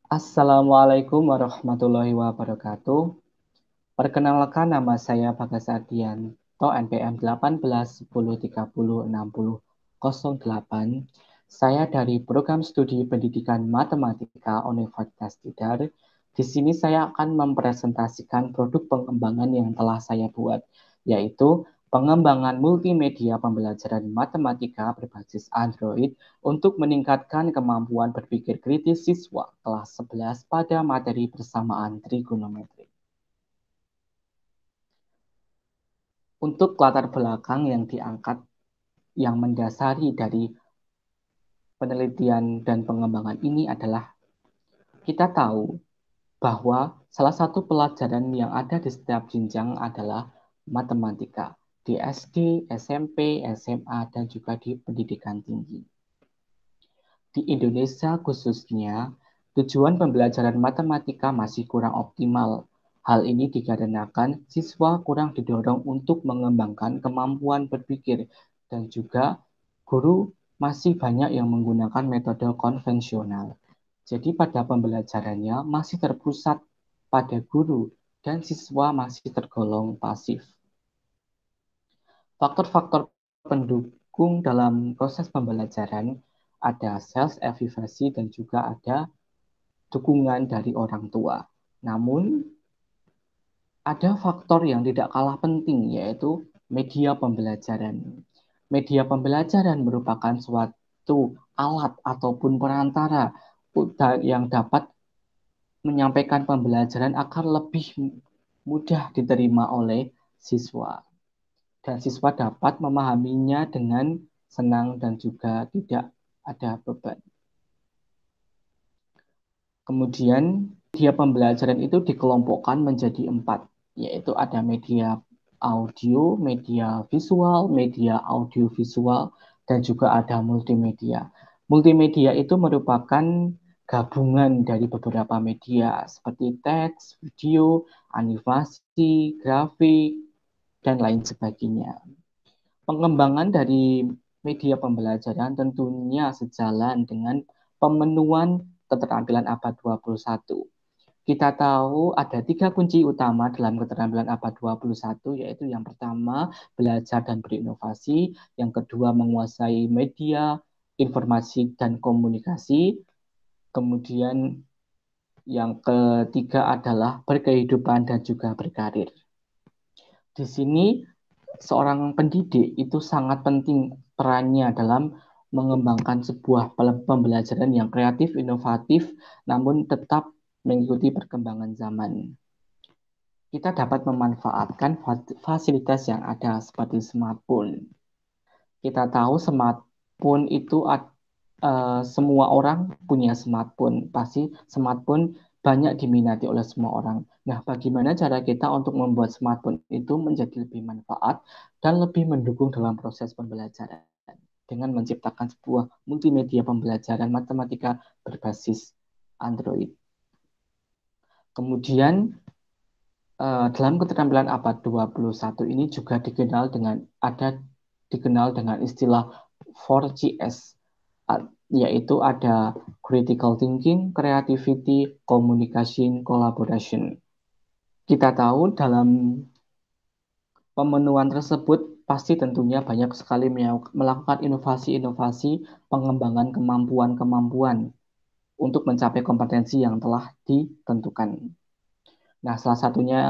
Assalamualaikum warahmatullahi wabarakatuh. Perkenalkan nama saya Bagas Ardianto, NPM 1810306008. Saya dari Program Studi Pendidikan Matematika Universitas Tidar. Di sini saya akan mempresentasikan produk pengembangan yang telah saya buat, yaitu pengembangan multimedia pembelajaran matematika berbasis Android untuk meningkatkan kemampuan berpikir kritis siswa kelas 11 pada materi persamaan trigonometri. Untuk latar belakang yang diangkat yang mendasari dari penelitian dan pengembangan ini adalah kita tahu bahwa salah satu pelajaran yang ada di setiap jenjang adalah matematika di SD, SMP, SMA, dan juga di pendidikan tinggi. Di Indonesia khususnya, tujuan pembelajaran matematika masih kurang optimal. Hal ini dikarenakan siswa kurang didorong untuk mengembangkan kemampuan berpikir dan juga guru masih banyak yang menggunakan metode konvensional. Jadi pada pembelajarannya masih terpusat pada guru dan siswa masih tergolong pasif. Faktor-faktor pendukung dalam proses pembelajaran ada self-evaluasi dan juga ada dukungan dari orang tua. Namun, ada faktor yang tidak kalah penting, yaitu media pembelajaran. Media pembelajaran merupakan suatu alat ataupun perantara yang dapat menyampaikan pembelajaran agar lebih mudah diterima oleh siswa. Dan siswa dapat memahaminya dengan senang dan juga tidak ada beban. Kemudian media pembelajaran itu dikelompokkan menjadi 4, yaitu ada media audio, media visual, media audiovisual, dan juga ada multimedia. Multimedia itu merupakan gabungan dari beberapa media seperti teks, video, animasi, grafik, dan lain sebagainya. Pengembangan dari media pembelajaran tentunya sejalan dengan pemenuhan keterampilan abad 21. Kita tahu ada 3 kunci utama dalam keterampilan abad 21, yaitu yang pertama, belajar dan berinovasi, yang kedua, menguasai media, informasi, dan komunikasi, kemudian yang ketiga adalah berkehidupan dan juga berkarir. Di sini seorang pendidik itu sangat penting perannya dalam mengembangkan sebuah pembelajaran yang kreatif, inovatif, namun tetap mengikuti perkembangan zaman. Kita dapat memanfaatkan fasilitas yang ada seperti smartphone. Kita tahu smartphone itu semua orang punya smartphone. Pasti smartphone banyak diminati oleh semua orang. Nah, bagaimana cara kita untuk membuat smartphone itu menjadi lebih manfaat dan lebih mendukung dalam proses pembelajaran dengan menciptakan sebuah multimedia pembelajaran matematika berbasis Android. Kemudian dalam keterampilan abad 21 ini juga dikenal dengan istilah 4CS, yaitu ada critical thinking, creativity, communication, collaboration. Kita tahu dalam pemenuhan tersebut pasti tentunya banyak sekali melakukan inovasi-inovasi pengembangan kemampuan-kemampuan untuk mencapai kompetensi yang telah ditentukan. Nah, salah satunya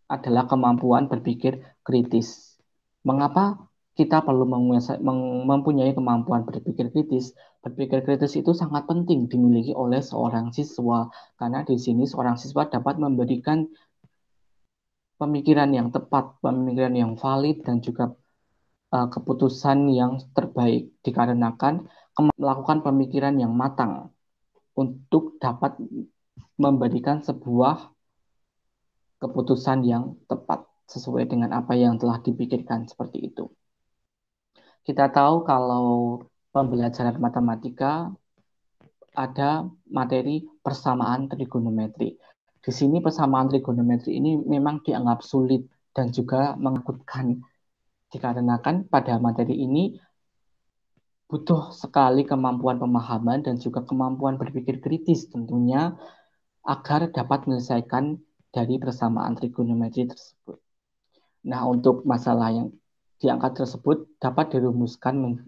adalah kemampuan berpikir kritis. Mengapa kita perlu mempunyai kemampuan berpikir kritis? Berpikir kritis itu sangat penting dimiliki oleh seorang siswa, karena di sini seorang siswa dapat memberikan pemikiran yang tepat, pemikiran yang valid, dan juga keputusan yang terbaik, dikarenakan melakukan pemikiran yang matang untuk dapat memberikan sebuah keputusan yang tepat sesuai dengan apa yang telah dipikirkan seperti itu. Kita tahu kalau pembelajaran matematika ada materi persamaan trigonometri. Di sini persamaan trigonometri ini memang dianggap sulit dan juga menakutkan dikarenakan pada materi ini butuh sekali kemampuan pemahaman dan juga kemampuan berpikir kritis tentunya agar dapat menyelesaikan dari persamaan trigonometri tersebut. Nah, untuk masalah yang diangkat tersebut dapat dirumuskan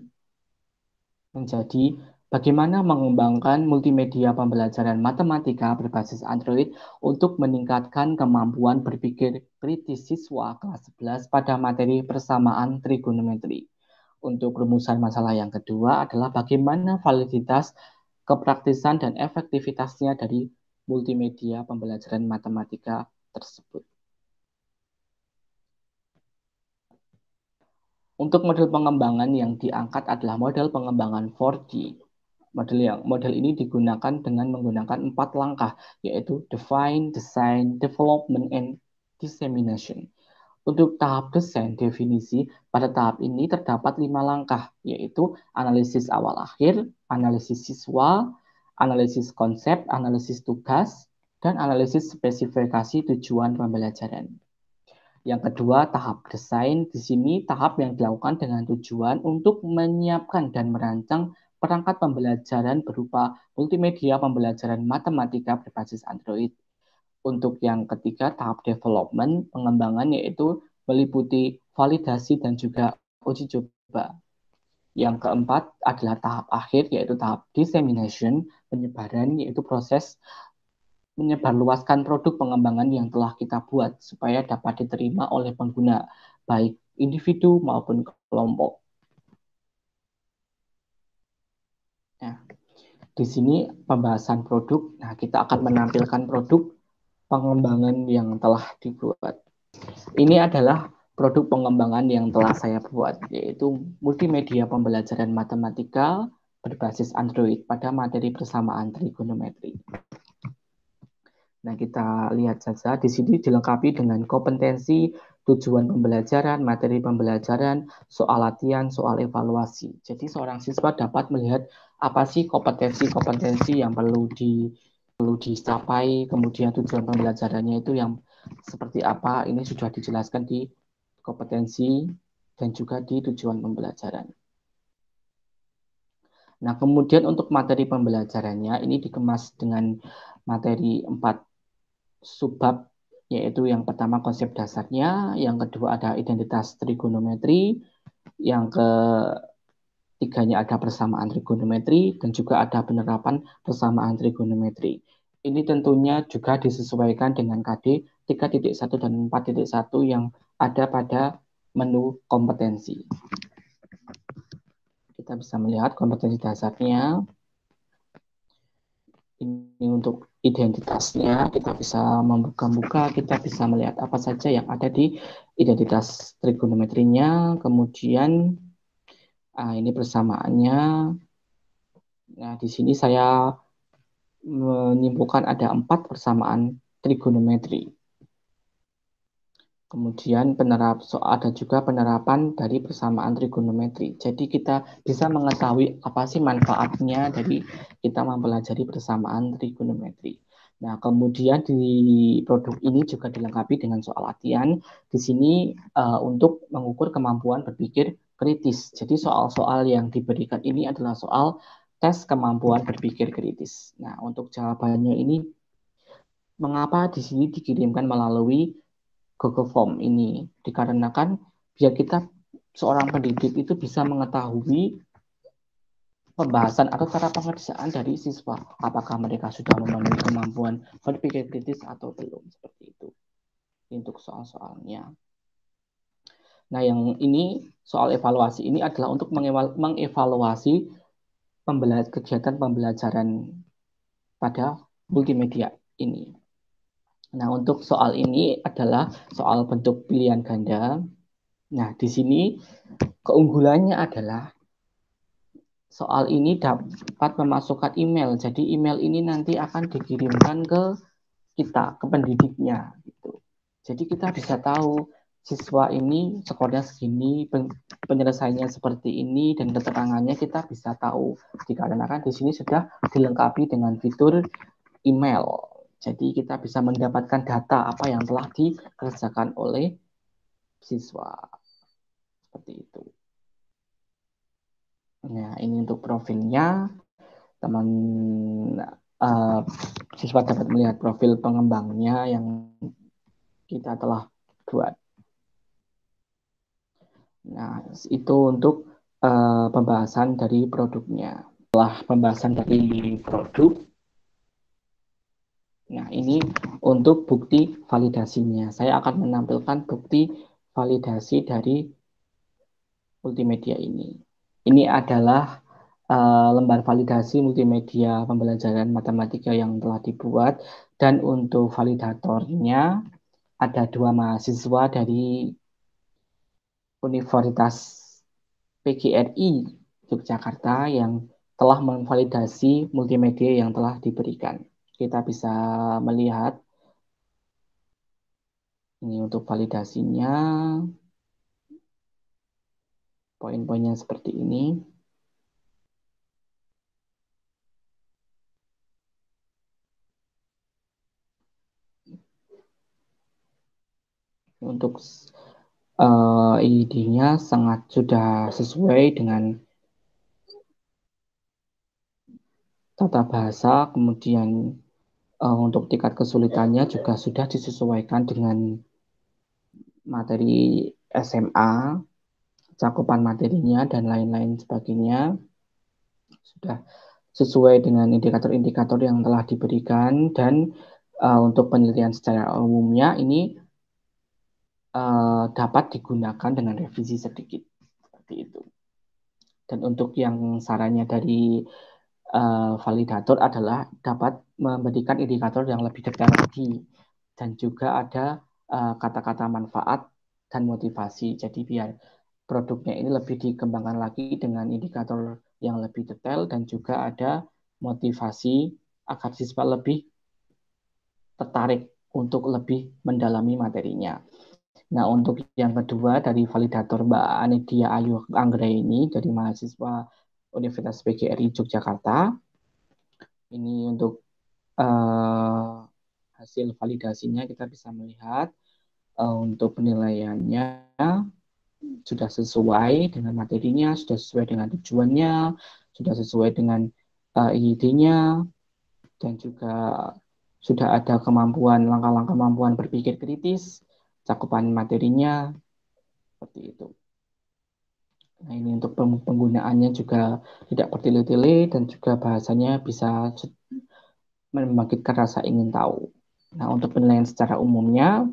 menjadi bagaimana mengembangkan multimedia pembelajaran matematika berbasis Android untuk meningkatkan kemampuan berpikir kritis siswa kelas 11 pada materi persamaan trigonometri. Untuk rumusan masalah yang kedua adalah bagaimana validitas, kepraktisan, dan efektivitasnya dari multimedia pembelajaran matematika tersebut. Untuk model pengembangan yang diangkat adalah model pengembangan 4D. Model ini digunakan dengan menggunakan 4 langkah, yaitu define, design, development, and dissemination. Untuk tahap desain definisi, pada tahap ini terdapat 5 langkah, yaitu analisis awal akhir, analisis siswa, analisis konsep, analisis tugas, dan analisis spesifikasi tujuan pembelajaran. Yang kedua, tahap desain. Di sini tahap yang dilakukan dengan tujuan untuk menyiapkan dan merancang perangkat pembelajaran berupa multimedia pembelajaran matematika berbasis Android. Untuk yang ketiga, tahap development, pengembangan yaitu meliputi validasi dan juga uji coba. Yang keempat adalah tahap akhir, yaitu tahap dissemination, penyebaran, yaitu proses menyebarluaskan produk pengembangan yang telah kita buat supaya dapat diterima oleh pengguna, baik individu maupun kelompok. Nah, di sini pembahasan produk. Nah, kita akan menampilkan produk pengembangan yang telah dibuat. Ini adalah produk pengembangan yang telah saya buat, yaitu multimedia pembelajaran matematika berbasis Android pada materi persamaan trigonometri. Nah, kita lihat saja di sini dilengkapi dengan kompetensi, tujuan pembelajaran, materi pembelajaran, soal latihan, soal evaluasi. Jadi seorang siswa dapat melihat apa sih kompetensi-kompetensi yang perlu dicapai, kemudian tujuan pembelajarannya itu yang seperti apa. Ini sudah dijelaskan di kompetensi dan juga di tujuan pembelajaran. Nah, kemudian untuk materi pembelajarannya ini dikemas dengan materi 4 subbab, yaitu yang pertama konsep dasarnya, yang kedua ada identitas trigonometri, yang ketiganya ada persamaan trigonometri, dan juga ada penerapan persamaan trigonometri. Ini tentunya juga disesuaikan dengan KD 3.1 dan 4.1 yang ada pada menu kompetensi. Kita bisa melihat kompetensi dasarnya. Ini untuk identitasnya, kita bisa membuka-buka, kita bisa melihat apa saja yang ada di identitas trigonometrinya, kemudian ini persamaannya. Nah, di sini saya menyimpulkan ada 4 persamaan trigonometri. Kemudian ada juga penerapan dari persamaan trigonometri. Jadi kita bisa mengetahui apa sih manfaatnya dari kita mempelajari persamaan trigonometri. Nah, kemudian di produk ini juga dilengkapi dengan soal latihan. Di sini untuk mengukur kemampuan berpikir kritis. Jadi soal-soal yang diberikan ini adalah soal tes kemampuan berpikir kritis. Nah, untuk jawabannya ini mengapa di sini dikirimkan melalui Google Form ini? Dikarenakan biar kita seorang pendidik itu bisa mengetahui pembahasan atau cara pengerjaan dari siswa. Apakah mereka sudah memenuhi kemampuan berpikir kritis atau belum. Seperti itu untuk soal-soalnya. Nah, yang ini soal evaluasi ini adalah untuk mengevaluasi kegiatan pembelajaran pada multimedia ini. Nah, untuk soal ini adalah soal bentuk pilihan ganda. Nah, di sini keunggulannya adalah soal ini dapat memasukkan email. Jadi email ini nanti akan dikirimkan ke kita, ke pendidiknya. Gitu. Jadi kita bisa tahu siswa ini skornya segini, penyelesaiannya seperti ini, dan keterangannya kita bisa tahu. Dikarenakan di sini sudah dilengkapi dengan fitur email. Jadi kita bisa mendapatkan data apa yang telah dikerjakan oleh siswa. Seperti itu. Nah, ini untuk profilnya. Teman uh, siswa dapat melihat profil pengembangnya yang kita telah buat. Nah, itu untuk pembahasan dari produknya. Setelah pembahasan dari produk, nah ini untuk bukti validasinya. Saya akan menampilkan bukti validasi dari multimedia ini. Ini adalah lembar validasi multimedia pembelajaran matematika yang telah dibuat, dan untuk validatornya ada 2 mahasiswa dari Universitas PGRI Yogyakarta yang telah memvalidasi multimedia yang telah diberikan. Kita bisa melihat ini untuk validasinya, poin-poinnya seperti ini. Untuk ID-nya sangat sudah sesuai dengan tata bahasa, kemudian untuk tingkat kesulitannya juga sudah disesuaikan dengan materi SMA, cakupan materinya, dan lain-lain sebagainya. Sudah sesuai dengan indikator-indikator yang telah diberikan, dan untuk penelitian secara umumnya ini dapat digunakan dengan revisi sedikit seperti itu. Dan untuk yang sarannya dari validator adalah dapat memberikan indikator yang lebih detail lagi, dan juga ada kata-kata manfaat dan motivasi. Jadi biar produknya ini lebih dikembangkan lagi dengan indikator yang lebih detail, dan juga ada motivasi agar siswa lebih tertarik untuk lebih mendalami materinya. Nah, untuk yang kedua dari validator Mbak Anidia Ayu Anggraini dari mahasiswa Universitas PGRI Yogyakarta. Ini untuk hasil validasinya kita bisa melihat untuk penilaiannya sudah sesuai dengan materinya, sudah sesuai dengan tujuannya, sudah sesuai dengan IID-nya, dan juga sudah ada kemampuan, langkah-langkah kemampuan berpikir kritis, cakupan materinya, seperti itu. Nah, ini untuk penggunaannya juga tidak bertele-tele, dan juga bahasanya bisa membangkitkan rasa ingin tahu. Nah, untuk penilaian secara umumnya,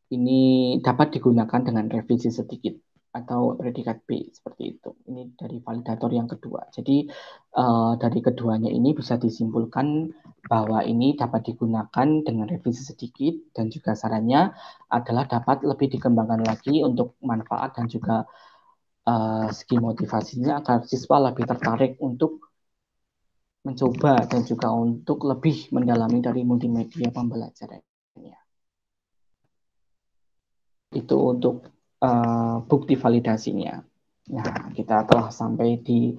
ini dapat digunakan dengan revisi sedikit atau predikat B seperti itu. Ini dari validator yang kedua. Jadi dari keduanya ini bisa disimpulkan bahwa ini dapat digunakan dengan revisi sedikit, dan juga sarannya adalah dapat lebih dikembangkan lagi untuk manfaat dan juga segi motivasinya agar siswa lebih tertarik untuk mencoba dan juga untuk lebih mendalami dari multimedia pembelajarannya. Itu untuk bukti validasinya. Nah, kita telah sampai di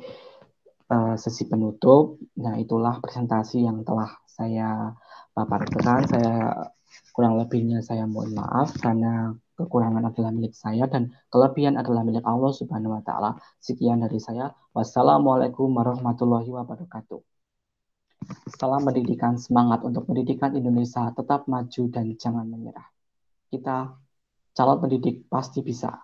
sesi penutup. Nah, itulah presentasi yang telah saya paparkan. Saya kurang lebihnya saya mohon maaf, karena kekurangan adalah milik saya dan kelebihan adalah milik Allah Subhanahu wa taala. Sekian dari saya. Wassalamualaikum warahmatullahi wabarakatuh. Salam pendidikan, semangat untuk pendidikan Indonesia tetap maju dan jangan menyerah. Kita calon pendidik pasti bisa.